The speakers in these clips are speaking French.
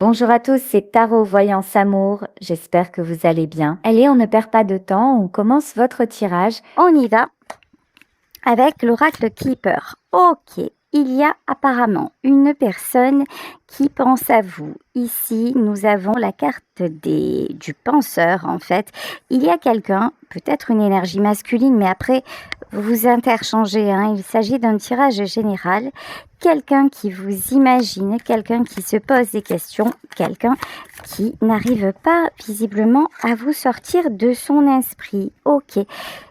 Bonjour à tous, c'est Tarot Voyance Amour, j'espère que vous allez bien. Allez, on ne perd pas de temps, on commence votre tirage. On y va avec l'oracle Keeper. Ok, il y a apparemment une personne qui pense à vous. Ici, nous avons la carte du penseur, en fait. Il y a quelqu'un, peut-être une énergie masculine, mais après, vous interchangez. Il s'agit d'un tirage général. Quelqu'un qui vous imagine, quelqu'un qui se pose des questions, quelqu'un qui n'arrive pas visiblement à vous sortir de son esprit. Ok,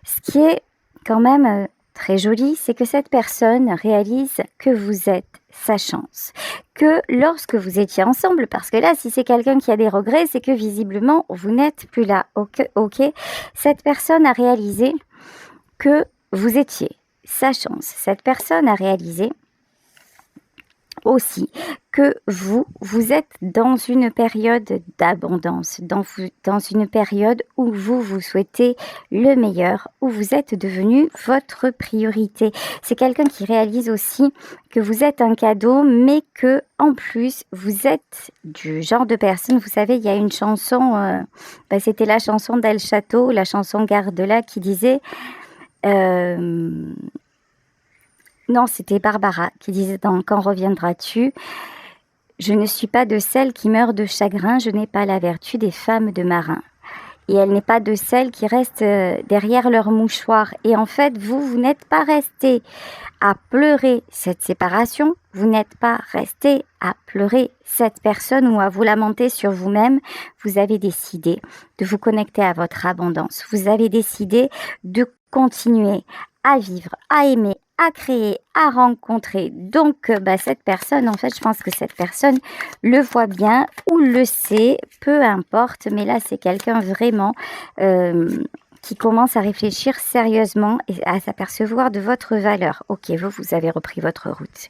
ce qui est quand même très joli, c'est que cette personne réalise que vous êtes sa chance. Que lorsque vous étiez ensemble, parce que là, si c'est quelqu'un qui a des regrets, c'est que visiblement, vous n'êtes plus là. Ok, cette personne a réalisé que vous étiez sa chance. Cette personne a réalisé aussi que vous êtes dans une période d'abondance, dans une période où vous souhaitez le meilleur, où vous êtes devenu votre priorité. C'est quelqu'un qui réalise aussi que vous êtes un cadeau, mais que en plus vous êtes du genre de personne, vous savez, il y a une chanson, c'était la chanson d'El Château, la chanson Garde-la qui disait non, c'était Barbara qui disait dans Quand reviendras-tu ? Je ne suis pas de celles qui meurent de chagrin, je n'ai pas la vertu des femmes de marins. Et elle n'est pas de celles qui restent derrière leur mouchoir. Et en fait, vous n'êtes pas resté à pleurer cette séparation, vous n'êtes pas resté à pleurer cette personne ou à vous lamenter sur vous-même. Vous avez décidé de vous connecter à votre abondance. Vous avez décidé de continuer à vivre, à aimer, à créer, à rencontrer. Donc, cette personne, en fait, je pense que cette personne le voit bien ou le sait, peu importe. Mais là, c'est quelqu'un vraiment qui commence à réfléchir sérieusement et à s'apercevoir de votre valeur. Ok, vous avez repris votre route.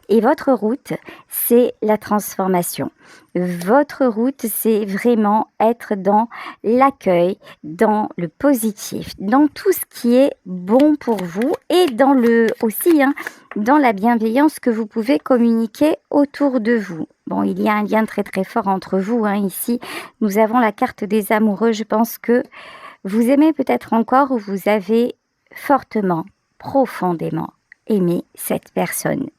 Et votre route, c'est la transformation. Votre route, c'est vraiment être dans l'accueil, dans le positif, dans tout ce qui est bon pour vous et dans dans la bienveillance que vous pouvez communiquer autour de vous. Bon, il y a un lien très très fort entre vous. Ici, nous avons la carte des amoureux. Je pense que vous aimez peut-être encore ou vous avez fortement, profondément aimé cette personne.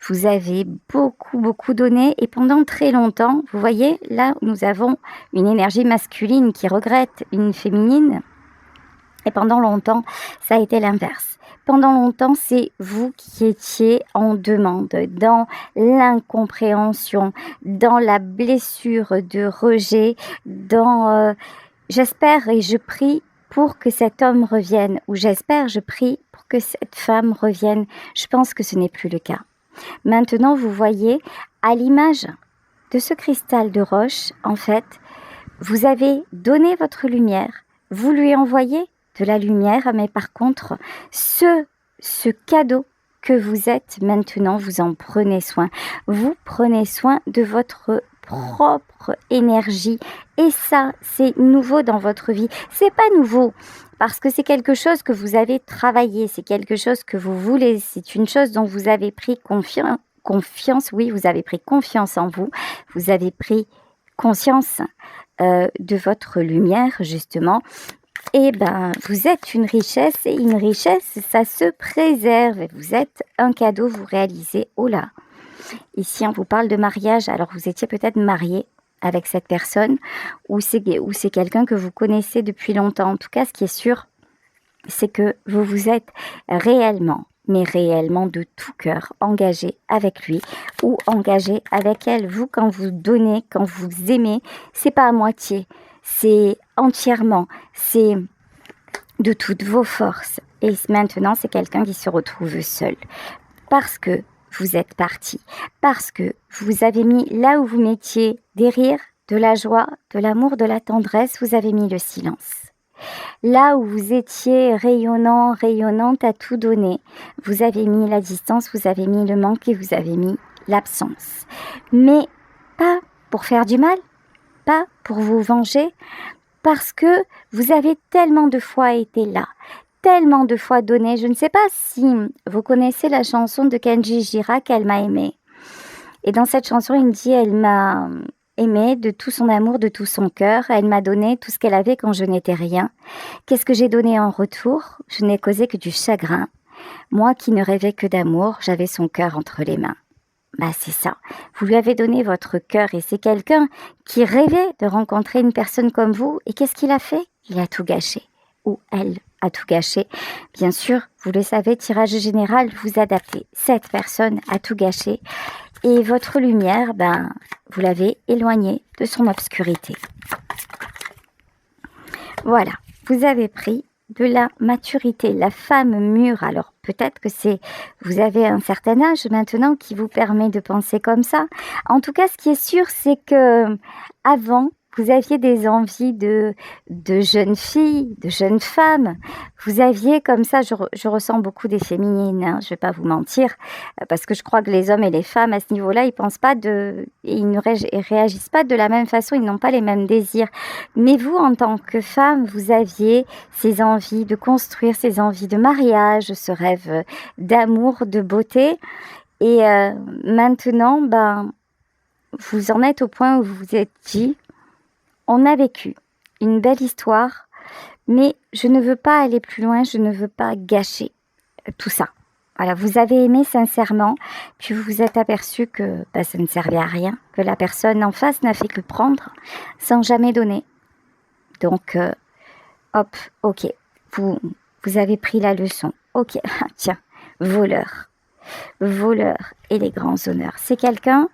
Vous avez beaucoup donné et pendant très longtemps, vous voyez, là, nous avons une énergie masculine qui regrette une féminine. Et pendant longtemps, ça a été l'inverse. Pendant longtemps, c'est vous qui étiez en demande, dans l'incompréhension, dans la blessure de rejet, dans j'espère et je prie pour que cet homme revienne, ou je prie pour que cette femme revienne. Je pense que ce n'est plus le cas. Maintenant, vous voyez, à l'image de ce cristal de roche, en fait, vous avez donné votre lumière, vous lui envoyez de la lumière, mais par contre, ce cadeau que vous êtes maintenant, vous en prenez soin. Vous prenez soin de votre propre énergie et ça, c'est nouveau dans votre vie. C'est pas nouveau parce que c'est quelque chose que vous avez travaillé, c'est quelque chose que vous voulez, c'est une chose dont vous avez pris confiance, oui, vous avez pris confiance en vous, vous avez pris conscience de votre lumière, justement. Et vous êtes une richesse et une richesse, ça se préserve. Et vous êtes un cadeau, vous réalisez. Oh là, ici on vous parle de mariage, alors vous étiez peut-être marié avec cette personne ou c'est quelqu'un que vous connaissez depuis longtemps. En tout cas, ce qui est sûr, c'est que vous vous êtes réellement, mais réellement de tout cœur, engagé avec lui ou engagé avec elle. Vous, quand vous donnez, quand vous aimez, c'est pas à moitié, c'est entièrement, c'est de toutes vos forces. Et maintenant, c'est quelqu'un qui se retrouve seul parce que vous êtes parti, parce que vous avez mis là où vous mettiez des rires, de la joie, de l'amour, de la tendresse, vous avez mis le silence. Là où vous étiez rayonnant, rayonnante à tout donner, vous avez mis la distance, vous avez mis le manque et vous avez mis l'absence. Mais pas pour faire du mal, pas pour vous venger, parce que vous avez tellement de fois été là, tellement de fois donné. Je ne sais pas si vous connaissez la chanson de Kenji Girac, Elle m'a aimé. Et dans cette chanson, il me dit, elle m'a aimé de tout son amour, de tout son cœur. Elle m'a donné tout ce qu'elle avait quand je n'étais rien. Qu'est-ce que j'ai donné en retour? Je n'ai causé que du chagrin. Moi qui ne rêvais que d'amour, j'avais son cœur entre les mains. Bah c'est ça. Vous lui avez donné votre cœur et c'est quelqu'un qui rêvait de rencontrer une personne comme vous. Et qu'est-ce qu'il a fait? Il a tout gâché. Ou elle a tout gâché. Bien sûr, vous le savez, tirage général, vous adaptez. Cette personne a tout gâché. Et votre lumière, vous l'avez éloignée de son obscurité. Voilà, vous avez pris de la maturité, la femme mûre. Alors peut-être que vous avez un certain âge maintenant qui vous permet de penser comme ça. En tout cas, ce qui est sûr, c'est que avant, vous aviez des envies de jeunes filles, de jeunes femmes. Vous aviez comme ça, je ressens beaucoup des féminines, hein, je vais pas vous mentir, parce que je crois que les hommes et les femmes à ce niveau-là, ils ne réagissent pas de la même façon, ils n'ont pas les mêmes désirs. Mais vous, en tant que femme, vous aviez ces envies de construire, ces envies de mariage, ce rêve d'amour, de beauté. Et maintenant, vous en êtes au point où vous vous êtes dit, on a vécu une belle histoire, mais je ne veux pas aller plus loin, je ne veux pas gâcher tout ça. Voilà, vous avez aimé sincèrement, puis vous vous êtes aperçu que ça ne servait à rien, que la personne en face n'a fait que prendre sans jamais donner. Donc, hop, ok, vous avez pris la leçon. Ok, tiens, voleur et les grands honneurs. C'est quelqu'un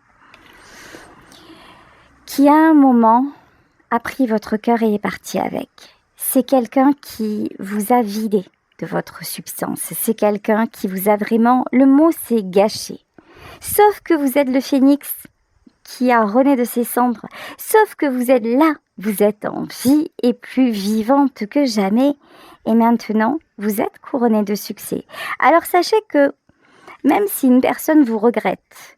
qui à un moment a pris votre cœur et est parti avec. C'est quelqu'un qui vous a vidé de votre substance. C'est quelqu'un qui vous a vraiment... Le mot, c'est gâché. Sauf que vous êtes le phénix qui a rené de ses cendres. Sauf que vous êtes là. Vous êtes en vie et plus vivante que jamais. Et maintenant, vous êtes couronné de succès. Alors sachez que même si une personne vous regrette,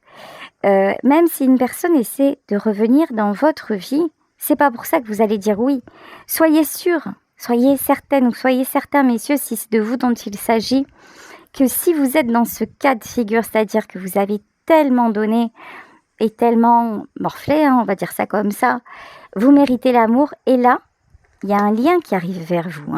même si une personne essaie de revenir dans votre vie, c'est pas pour ça que vous allez dire oui. Soyez sûr, soyez certaine ou soyez certains, messieurs, si c'est de vous dont il s'agit, que si vous êtes dans ce cas de figure, c'est-à-dire que vous avez tellement donné et tellement morflé, on va dire ça comme ça, vous méritez l'amour. Et là, il y a un lien qui arrive vers vous.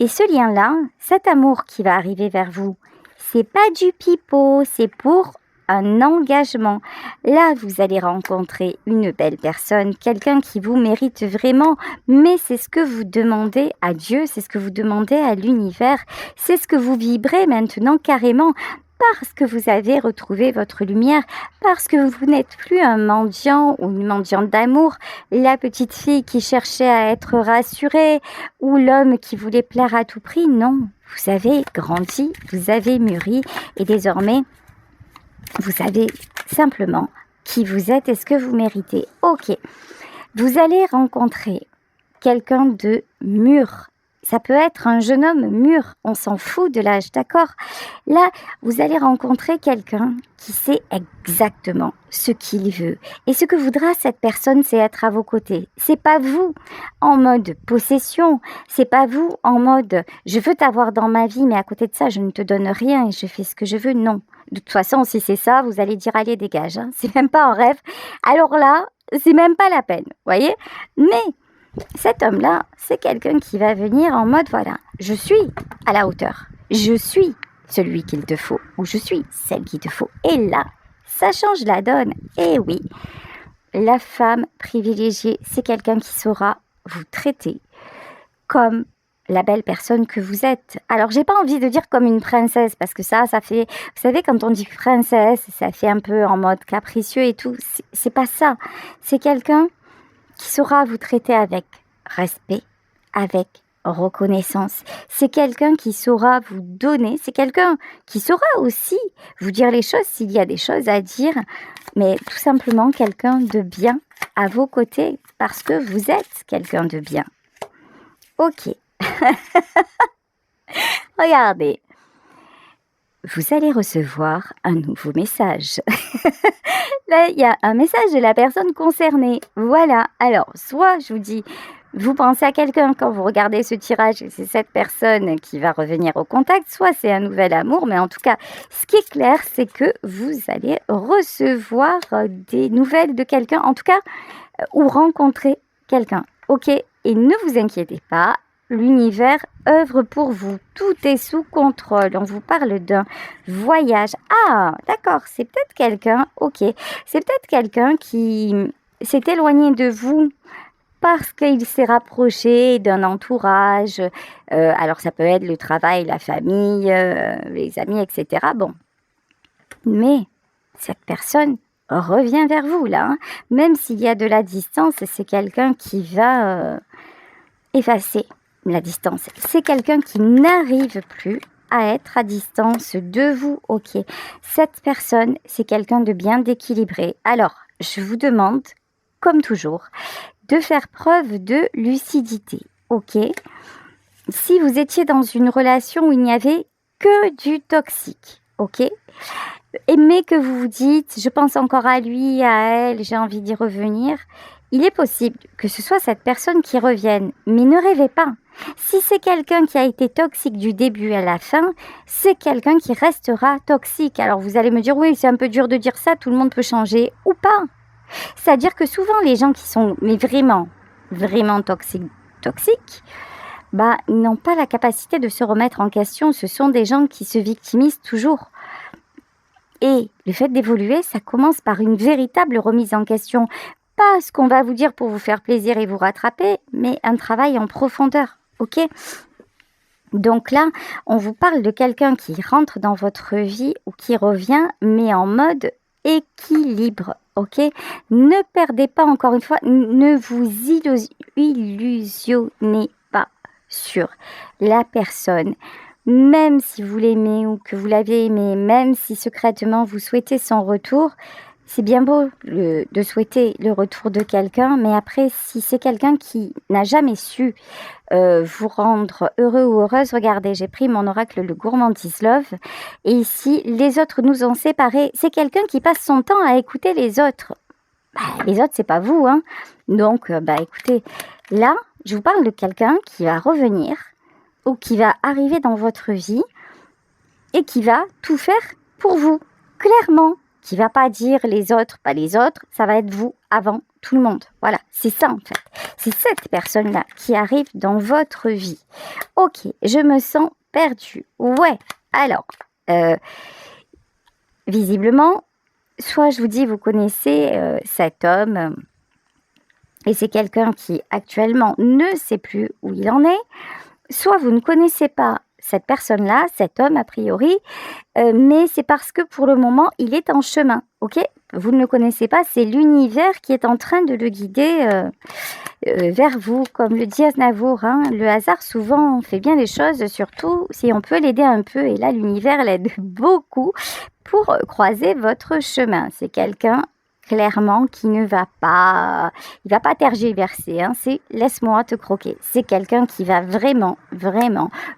Et ce lien-là, cet amour qui va arriver vers vous, c'est pas du pipeau, c'est pour un engagement. Là, vous allez rencontrer une belle personne, quelqu'un qui vous mérite vraiment, mais c'est ce que vous demandez à Dieu, c'est ce que vous demandez à l'univers, c'est ce que vous vibrez maintenant carrément, parce que vous avez retrouvé votre lumière, parce que vous n'êtes plus un mendiant ou une mendiante d'amour, la petite fille qui cherchait à être rassurée, ou l'homme qui voulait plaire à tout prix. Non, vous avez grandi, vous avez mûri, et désormais, vous savez simplement qui vous êtes et ce que vous méritez. Ok, vous allez rencontrer quelqu'un de mûr. Ça peut être un jeune homme mûr, on s'en fout de l'âge, d'accord? Là, vous allez rencontrer quelqu'un qui sait exactement ce qu'il veut. Et ce que voudra cette personne, c'est être à vos côtés. C'est pas vous en mode possession, c'est pas vous en mode je veux t'avoir dans ma vie, mais à côté de ça, je ne te donne rien et je fais ce que je veux. Non. De toute façon, si c'est ça, vous allez dire allez, dégage. C'est même pas un rêve. Alors là, c'est même pas la peine, voyez? Mais cet homme-là, c'est quelqu'un qui va venir en mode, voilà, je suis à la hauteur. Je suis celui qu'il te faut, ou je suis celle qu'il te faut. Et là, ça change la donne. Et oui, la femme privilégiée, c'est quelqu'un qui saura vous traiter comme la belle personne que vous êtes. Alors, j'ai pas envie de dire comme une princesse, parce que ça fait... Vous savez, quand on dit princesse, ça fait un peu en mode capricieux et tout. C'est pas ça. C'est quelqu'un qui saura vous traiter avec respect, avec reconnaissance. C'est quelqu'un qui saura vous donner. C'est quelqu'un qui saura aussi vous dire les choses s'il y a des choses à dire. Mais tout simplement quelqu'un de bien à vos côtés, parce que vous êtes quelqu'un de bien. Ok. Regardez. Vous allez recevoir un nouveau message. Là, il y a un message de la personne concernée. Voilà. Alors, soit je vous dis vous pensez à quelqu'un quand vous regardez ce tirage, c'est cette personne qui va revenir au contact, soit c'est un nouvel amour, mais en tout cas, ce qui est clair, c'est que vous allez recevoir des nouvelles de quelqu'un, en tout cas, ou rencontrer quelqu'un. Ok, et ne vous inquiétez pas, l'univers œuvre pour vous, tout est sous contrôle. On vous parle d'un voyage. Ah, d'accord, c'est peut-être quelqu'un, ok, c'est peut-être quelqu'un qui s'est éloigné de vous parce qu'il s'est rapproché d'un entourage. Alors ça peut être le travail, la famille, les amis, etc. Bon, mais cette personne revient vers vous là, hein. Même s'il y a de la distance, c'est quelqu'un qui va effacer la distance. C'est quelqu'un qui n'arrive plus à être à distance de vous. Ok, cette personne, c'est quelqu'un de bien équilibré. Alors, je vous demande, comme toujours, de faire preuve de lucidité. Ok, si vous étiez dans une relation où il n'y avait que du toxique, ok, mais que vous vous dites, je pense encore à lui, à elle, j'ai envie d'y revenir, il est possible que ce soit cette personne qui revienne. Mais ne rêvez pas. Si c'est quelqu'un qui a été toxique du début à la fin, c'est quelqu'un qui restera toxique. Alors vous allez me dire, oui, c'est un peu dur de dire ça, tout le monde peut changer ou pas. C'est-à-dire que souvent les gens qui sont mais vraiment toxiques, bah, ils n'ont pas la capacité de se remettre en question. Ce sont des gens qui se victimisent toujours. Et le fait d'évoluer, ça commence par une véritable remise en question. Pas ce qu'on va vous dire pour vous faire plaisir et vous rattraper, mais un travail en profondeur, ok ? Donc là, on vous parle de quelqu'un qui rentre dans votre vie ou qui revient, mais en mode équilibre, ok ? Ne perdez pas, encore une fois, ne vous illusionnez pas sur la personne. Même si vous l'aimez ou que vous l'avez aimé, même si secrètement vous souhaitez son retour, c'est bien beau de souhaiter le retour de quelqu'un, mais après, si c'est quelqu'un qui n'a jamais su vous rendre heureux ou heureuse, regardez, j'ai pris mon oracle, le Gourmandise Love, et ici, les autres nous ont séparés. C'est quelqu'un qui passe son temps à écouter les autres. Bah, les autres, c'est pas vous, hein. Donc, écoutez, là, je vous parle de quelqu'un qui va revenir ou qui va arriver dans votre vie et qui va tout faire pour vous, clairement. Qui va pas dire les autres, pas les autres, ça va être vous avant tout le monde. Voilà, c'est ça en fait. C'est cette personne-là qui arrive dans votre vie. Ok, je me sens perdue. Ouais, alors, visiblement, soit je vous dis, vous connaissez cet homme, et c'est quelqu'un qui actuellement ne sait plus où il en est, soit vous ne connaissez pas cette personne-là, cet homme a priori, mais c'est parce que pour le moment, il est en chemin, ok ? Vous ne le connaissez pas, c'est l'univers qui est en train de le guider vers vous. Comme le dit Aznavour, hein, le hasard souvent fait bien les choses, surtout si on peut l'aider un peu. Et là, l'univers l'aide beaucoup pour croiser votre chemin. C'est quelqu'un clairement qui ne va pas, il va pas tergiverser, hein, c'est laisse-moi te croquer. C'est quelqu'un qui va vraiment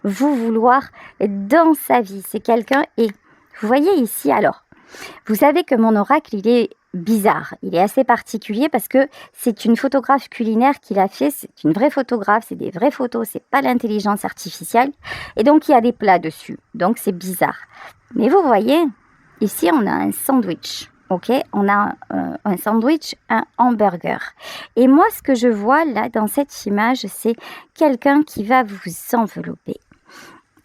vous vouloir dans sa vie. C'est quelqu'un, et vous voyez ici, alors, vous savez que mon oracle, il est bizarre, il est assez particulier parce que c'est une photographe culinaire qui l'a fait, c'est une vraie photographe, c'est des vraies photos, c'est pas l'intelligence artificielle, et donc il y a des plats dessus, donc c'est bizarre. Mais vous voyez, ici on a un sandwich. Ok, on a un sandwich, un hamburger. Et moi, ce que je vois là dans cette image, c'est quelqu'un qui va vous envelopper.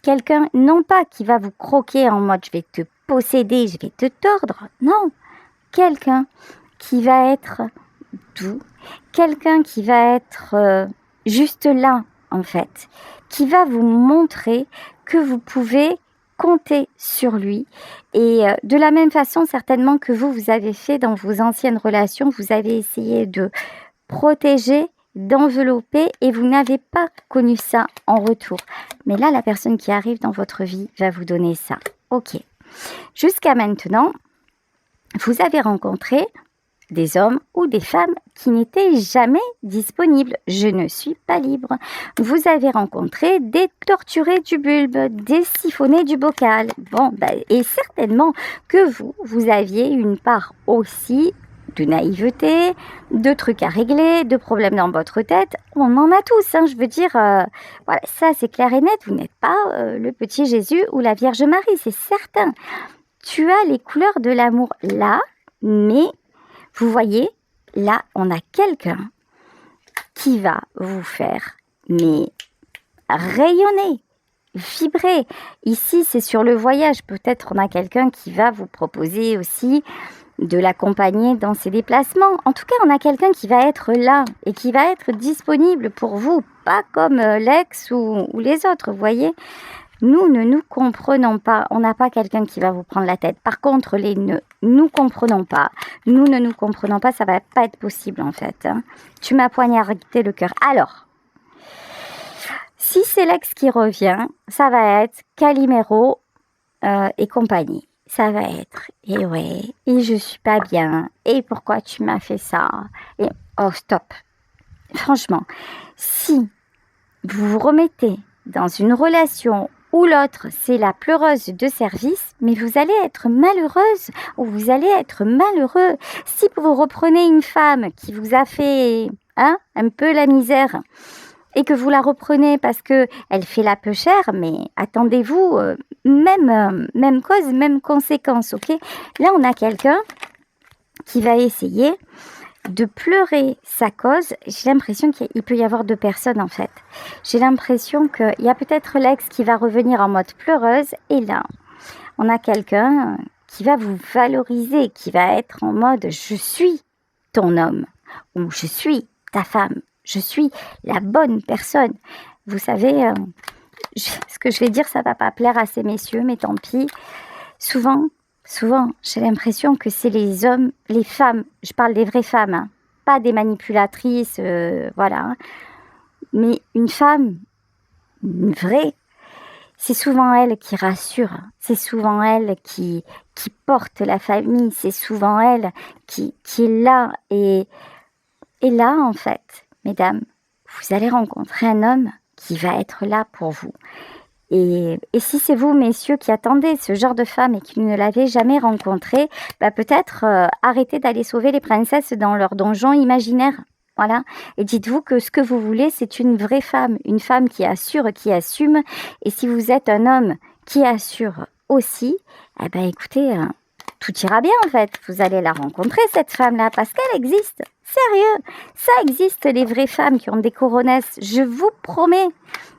Quelqu'un, non pas qui va vous croquer en mode je vais te posséder, je vais te tordre. Non, quelqu'un qui va être doux. Quelqu'un qui va être juste là, en fait. Qui va vous montrer que vous pouvez compter sur lui, et de la même façon certainement que vous avez fait dans vos anciennes relations, vous avez essayé de protéger, d'envelopper, et vous n'avez pas connu ça en retour. Mais là, la personne qui arrive dans votre vie va vous donner ça. Ok. Jusqu'à maintenant, vous avez rencontré des hommes ou des femmes qui n'étaient jamais disponibles. Je ne suis pas libre. Vous avez rencontré des torturés du bulbe, des siphonnés du bocal. Bon, et certainement que vous aviez une part aussi de naïveté, de trucs à régler, de problèmes dans votre tête. On en a tous, hein, je veux dire, voilà, ça c'est clair et net, vous n'êtes pas le petit Jésus ou la Vierge Marie, c'est certain. Tu as les couleurs de l'amour là, mais vous voyez, là on a quelqu'un qui va vous faire, mais rayonner, vibrer. Ici, c'est sur le voyage. Peut-être on a quelqu'un qui va vous proposer aussi de l'accompagner dans ses déplacements. En tout cas, on a quelqu'un qui va être là et qui va être disponible pour vous, pas comme l'ex ou les autres, vous voyez. Nous ne nous comprenons pas. On n'a pas quelqu'un qui va vous prendre la tête. Par contre, les ne nous comprenons pas. Nous ne nous comprenons pas, ça va pas être possible en fait. Hein. Tu m'as poignardé le cœur. Alors, si c'est l'ex qui revient, ça va être Calimero et compagnie. Ça va être, et ouais, et je suis pas bien, et pourquoi tu m'as fait ça, et oh stop. Franchement, si vous vous remettez dans une relation où l'autre c'est la pleureuse de service, mais vous allez être malheureuse ou vous allez être malheureux. Si vous reprenez une femme qui vous a fait un peu la misère, et que vous la reprenez parce que elle fait la peu chère, mais attendez-vous, même cause, même conséquence, ok? Là, on a quelqu'un qui va essayer de pleurer sa cause. J'ai l'impression qu'il peut y avoir deux personnes, en fait. J'ai l'impression qu'il y a peut-être l'ex qui va revenir en mode pleureuse, et là, on a quelqu'un qui va vous valoriser, qui va être en mode « je suis ton homme » ou « je suis ta femme ». Je suis la bonne personne. Vous savez, ce que je vais dire, ça va pas plaire à ces messieurs, mais tant pis. Souvent, j'ai l'impression que c'est les hommes, les femmes, je parle des vraies femmes, hein, pas des manipulatrices, voilà. Hein. Mais une femme, une vraie, c'est souvent elle qui rassure, c'est souvent elle qui porte la famille, c'est souvent elle qui est là. Et là, en fait, mesdames, vous allez rencontrer un homme qui va être là pour vous. Et si c'est vous, messieurs, qui attendez ce genre de femme et qui ne l'avez jamais rencontrée, peut-être arrêtez d'aller sauver les princesses dans leur donjon imaginaire. Voilà. Et dites-vous que ce que vous voulez, c'est une vraie femme, une femme qui assure, qui assume. Et si vous êtes un homme qui assure aussi, écoutez, tout ira bien en fait. Vous allez la rencontrer, cette femme-là, parce qu'elle existe. Sérieux, ça existe, les vraies femmes qui ont des coronesses, je vous promets.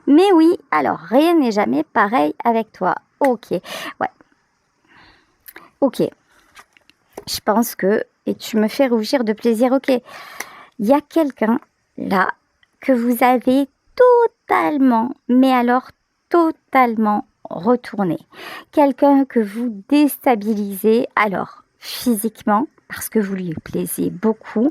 Mais oui, alors rien n'est jamais pareil avec toi. Ok, ouais. Ok, je pense que, et tu me fais rougir de plaisir, ok. Il y a quelqu'un là que vous avez totalement, mais alors totalement retourné. Quelqu'un que vous déstabilisez, alors physiquement, parce que vous lui plaisez beaucoup,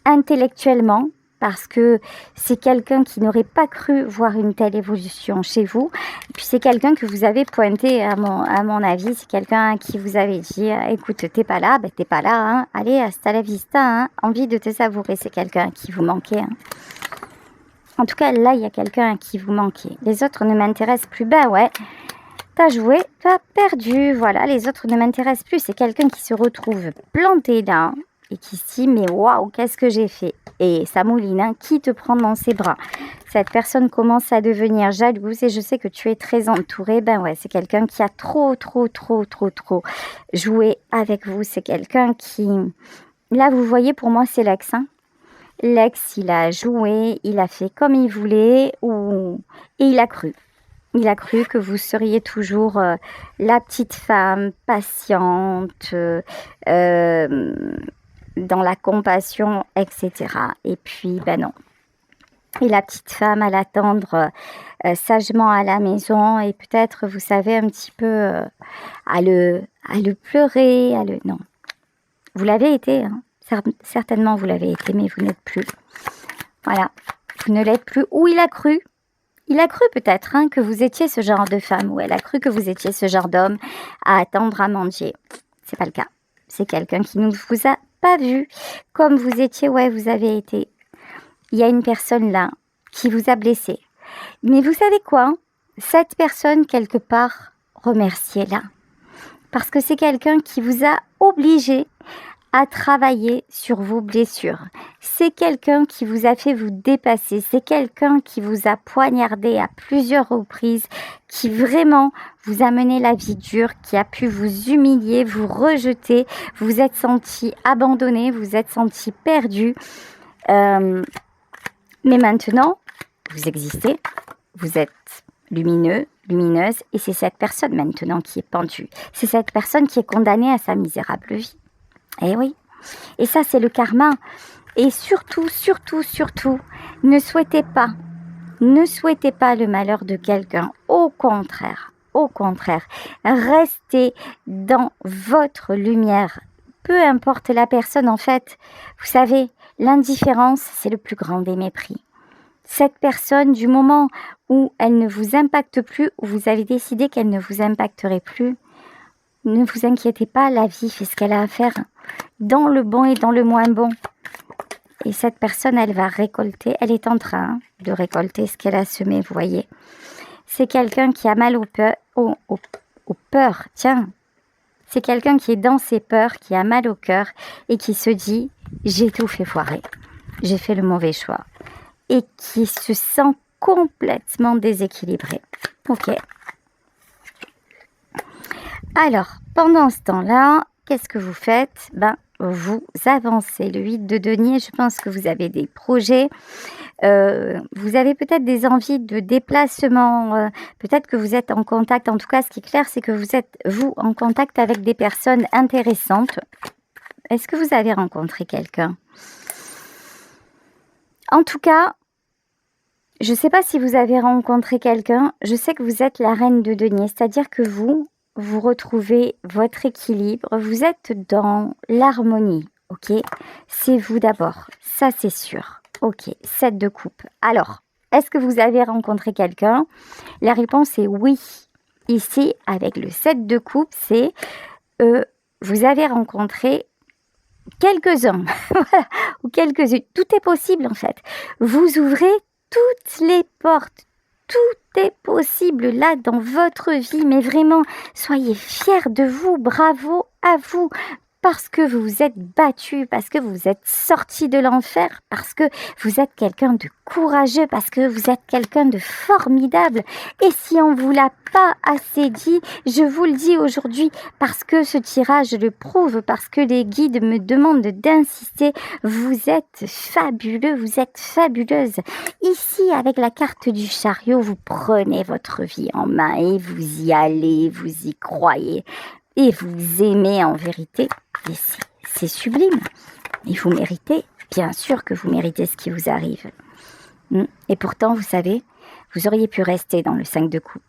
intellectuellement, parce que c'est quelqu'un qui n'aurait pas cru voir une telle évolution chez vous, et puis c'est quelqu'un que vous avez pointé, à mon avis, c'est quelqu'un qui vous avait dit, écoute, t'es pas là, t'es pas là, hein. Allez, hasta la vista, hein. Envie de te savourer, c'est quelqu'un qui vous manquait. Hein. En tout cas, là, il y a quelqu'un à qui vous manquez. Les autres ne m'intéressent plus, ouais. T'as joué, t'as perdu, voilà, les autres ne m'intéressent plus. C'est quelqu'un qui se retrouve planté là et qui se dit, mais waouh, qu'est-ce que j'ai fait? Et ça mouline, hein, qui te prend dans ses bras? Cette personne commence à devenir jalouse et je sais que tu es très entourée. Ouais, c'est quelqu'un qui a trop joué avec vous. C'est quelqu'un qui... Là, vous voyez, pour moi, c'est l'ex, hein. L'ex, il a joué, il a fait comme il voulait et il a cru. Il a cru que vous seriez toujours la petite femme patiente, dans la compassion, etc. Et puis, non. Et la petite femme à l'attendre sagement à la maison et peut-être, vous savez, un petit peu à le pleurer, Non. Vous l'avez été, hein. Certainement, vous l'avez été, mais vous n'êtes plus. Voilà. Vous ne l'êtes plus. Ou il a cru. Il a cru peut-être que vous étiez ce genre de femme, ou elle a cru que vous étiez ce genre d'homme à attendre à manger. C'est pas le cas. C'est quelqu'un qui ne vous a pas vu comme vous étiez, vous avez été. Il y a une personne là qui vous a blessé. Mais vous savez quoi? Cette personne, quelque part, remerciez-la. Parce que c'est quelqu'un qui vous a obligé à travailler sur vos blessures. C'est quelqu'un qui vous a fait vous dépasser. C'est quelqu'un qui vous a poignardé à plusieurs reprises, qui vraiment vous a mené la vie dure, qui a pu vous humilier, vous rejeter. Vous vous êtes senti abandonné, vous vous êtes senti perdu. Mais maintenant, vous existez, vous êtes lumineux, lumineuse, et c'est cette personne maintenant qui est pendue. C'est cette personne qui est condamnée à sa misérable vie. Eh oui. Et ça, c'est le karma. Et surtout, surtout, surtout, ne souhaitez pas le malheur de quelqu'un. Au contraire, restez dans votre lumière. Peu importe la personne, en fait. Vous savez, l'indifférence, c'est le plus grand des mépris. Cette personne, du moment où elle ne vous impacte plus, où vous avez décidé qu'elle ne vous impacterait plus, ne vous inquiétez pas, la vie fait ce qu'elle a à faire, dans le bon et dans le moins bon. Et cette personne, elle va récolter, elle est en train de récolter ce qu'elle a semé, vous voyez. C'est quelqu'un qui a mal aux peurs, tiens. C'est quelqu'un qui est dans ses peurs, qui a mal au cœur et qui se dit « j'ai tout fait foirer, j'ai fait le mauvais choix » et qui se sent complètement déséquilibré. Ok. Alors, pendant ce temps-là, qu'est-ce que vous faites? Vous avancez. Le 8 de denier, je pense que vous avez des projets. Vous avez peut-être des envies de déplacement. Peut-être que vous êtes en contact. En tout cas, ce qui est clair, c'est que vous êtes, vous, en contact avec des personnes intéressantes. Est-ce que vous avez rencontré quelqu'un? En tout cas, je ne sais pas si vous avez rencontré quelqu'un. Je sais que vous êtes la reine de denier. C'est-à-dire que vous retrouvez votre équilibre. Vous êtes dans l'harmonie. Ok? C'est vous d'abord. Ça, c'est sûr. Ok. 7 de coupe. Alors, est-ce que vous avez rencontré quelqu'un? La réponse est oui. Ici, avec le 7 de coupe, c'est vous avez rencontré quelques-uns. Voilà. Ou quelques-unes. Tout est possible, en fait. Vous ouvrez toutes les portes. Tout est possible là dans votre vie, mais vraiment, soyez fiers de vous, bravo à vous, parce que vous vous êtes battu, parce que vous êtes sorti de l'enfer, parce que vous êtes quelqu'un de courageux, parce que vous êtes quelqu'un de formidable. Et si on ne vous l'a pas assez dit, je vous le dis aujourd'hui, parce que ce tirage le prouve, parce que les guides me demandent d'insister, vous êtes fabuleux, vous êtes fabuleuse. Ici, avec la carte du chariot, vous prenez votre vie en main et vous y allez, vous y croyez. Et vous aimez en vérité, et c'est sublime. Et vous méritez, bien sûr que vous méritez ce qui vous arrive. Et pourtant, vous savez, vous auriez pu rester dans le 5 de coupe.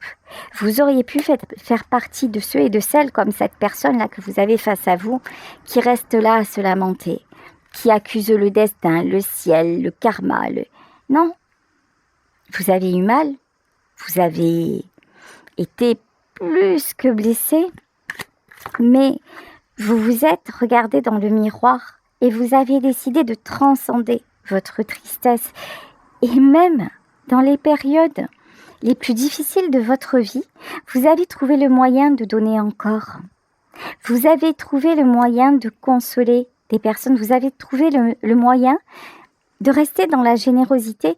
Vous auriez pu faire partie de ceux et de celles comme cette personne-là que vous avez face à vous, qui reste là à se lamenter, qui accuse le destin, le ciel, le karma. Non, vous avez eu mal, vous avez été plus que blessé, mais vous vous êtes regardé dans le miroir et vous avez décidé de transcender votre tristesse. Et même dans les périodes les plus difficiles de votre vie, vous avez trouvé le moyen de donner encore. Vous avez trouvé le moyen de consoler des personnes. Vous avez trouvé le moyen de rester dans la générosité.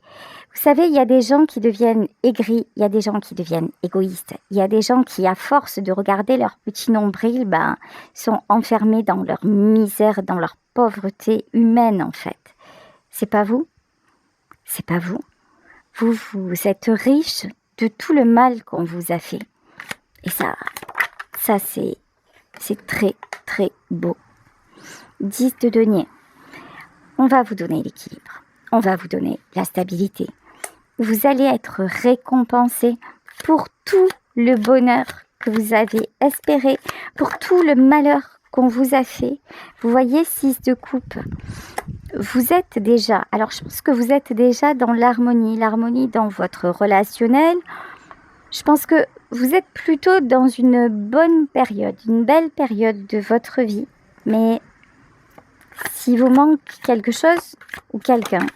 Vous savez, il y a des gens qui deviennent aigris, il y a des gens qui deviennent égoïstes, il y a des gens qui, à force de regarder leur petit nombril, sont enfermés dans leur misère, dans leur pauvreté humaine, en fait. C'est pas vous. C'est pas vous. Vous êtes riche de tout le mal qu'on vous a fait. Et ça c'est très, très beau. 10 de denier. On va vous donner l'équilibre. On va vous donner la stabilité. Vous allez être récompensé pour tout le bonheur que vous avez espéré, pour tout le malheur qu'on vous a fait. Vous voyez, 6 de coupe. Vous êtes déjà, alors je pense que vous êtes déjà dans l'harmonie dans votre relationnel. Je pense que vous êtes plutôt dans une bonne période, une belle période de votre vie. Mais s'il vous manque quelque chose ou quelqu'un,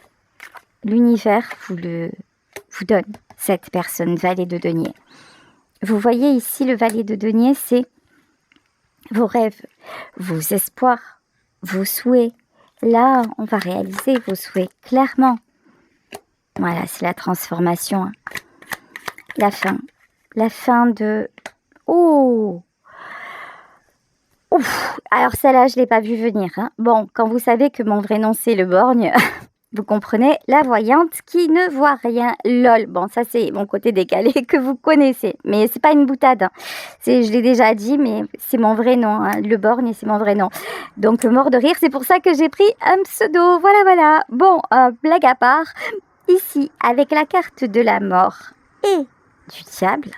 l'univers vous donne cette personne, valet de denier. Vous voyez ici le valet de denier, c'est vos rêves, vos espoirs, vos souhaits. Là, on va réaliser vos souhaits clairement. Voilà, c'est la transformation. La fin. La fin de... Oh! Ouf! Alors celle-là, je ne l'ai pas vue venir. Bon, quand vous savez que mon vrai nom, c'est le borgne, vous comprenez, la voyante qui ne voit rien. Lol. Bon, ça, c'est mon côté décalé que vous connaissez. Mais c'est pas une boutade. Je l'ai déjà dit, mais c'est mon vrai nom. Le borgne, c'est mon vrai nom. Donc, mort de rire, c'est pour ça que j'ai pris un pseudo. Voilà. Bon, blague à part. Ici, avec la carte de la mort et du diable,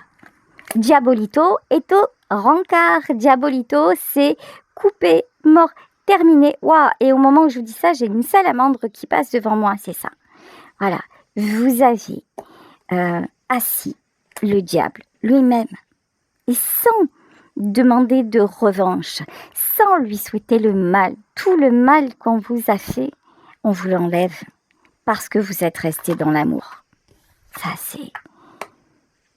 Diabolito est au rencard. Diabolito, c'est coupé, mort, terminé. Waouh! Et au moment où je vous dis ça, j'ai une salamandre qui passe devant moi, c'est ça. Voilà. Vous avez assis le diable lui-même. Et sans demander de revanche, sans lui souhaiter le mal, tout le mal qu'on vous a fait, on vous l'enlève. Parce que vous êtes resté dans l'amour. Ça, c'est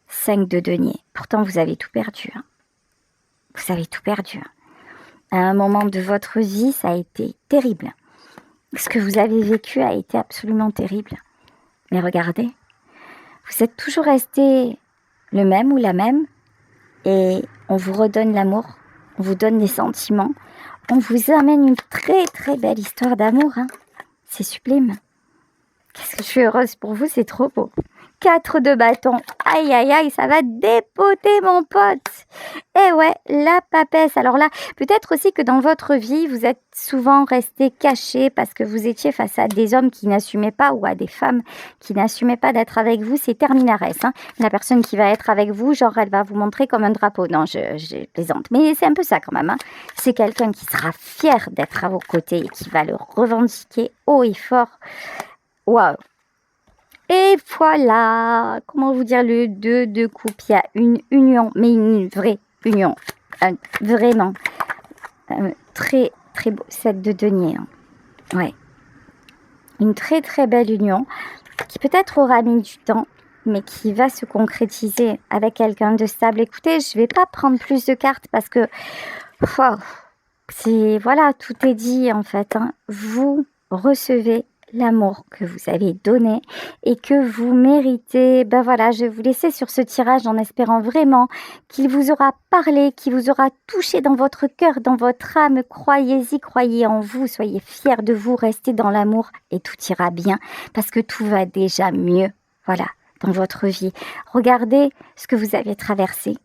5 de denier. Pourtant, vous avez tout perdu. Vous avez tout perdu. À un moment de votre vie, ça a été terrible. Ce que vous avez vécu a été absolument terrible. Mais regardez, vous êtes toujours resté le même ou la même. Et on vous redonne l'amour. On vous donne des sentiments. On vous amène une très, très belle histoire d'amour. C'est sublime. Qu'est-ce que je suis heureuse pour vous, c'est trop beau. 4 de bâton. Aïe, aïe, aïe, ça va dépoter mon pote. Eh ouais, la papesse. Alors là, peut-être aussi que dans votre vie, vous êtes souvent resté caché parce que vous étiez face à des hommes qui n'assumaient pas ou à des femmes qui n'assumaient pas d'être avec vous. C'est terminares. La personne qui va être avec vous, genre, elle va vous montrer comme un drapeau. Non, je plaisante. Mais c'est un peu ça quand même. C'est quelqu'un qui sera fier d'être à vos côtés et qui va le revendiquer haut et fort. Waouh! Et voilà, comment vous dire, le 2 de coupe, il y a une union, mais une vraie union, vraiment, très très beau, 7 de denier, ouais, une très très belle union, qui peut-être aura mis du temps, mais qui va se concrétiser avec quelqu'un de stable. Écoutez, je vais pas prendre plus de cartes parce que, voilà, tout est dit en fait, vous recevez l'amour que vous avez donné et que vous méritez. Je vais vous laisser sur ce tirage en espérant vraiment qu'il vous aura parlé, qu'il vous aura touché dans votre cœur, dans votre âme. Croyez-y, croyez en vous, soyez fiers de vous, restez dans l'amour et tout ira bien parce que tout va déjà mieux. Voilà, dans votre vie. Regardez ce que vous avez traversé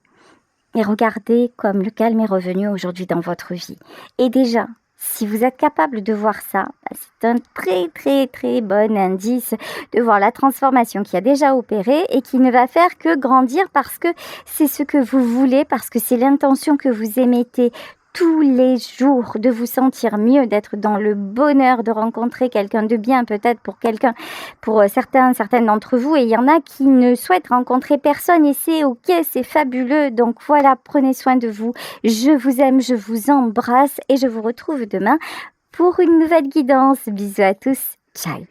et regardez comme le calme est revenu aujourd'hui dans votre vie. Et déjà, si vous êtes capable de voir ça, c'est un très très très bon indice de voir la transformation qui a déjà opéré et qui ne va faire que grandir parce que c'est ce que vous voulez, parce que c'est l'intention que vous émettez tous les jours, de vous sentir mieux, d'être dans le bonheur, de rencontrer quelqu'un de bien, peut-être pour certaines d'entre vous, et il y en a qui ne souhaitent rencontrer personne, et c'est ok, c'est fabuleux. Donc voilà, prenez soin de vous, je vous aime, je vous embrasse, et je vous retrouve demain pour une nouvelle guidance. Bisous à tous, ciao.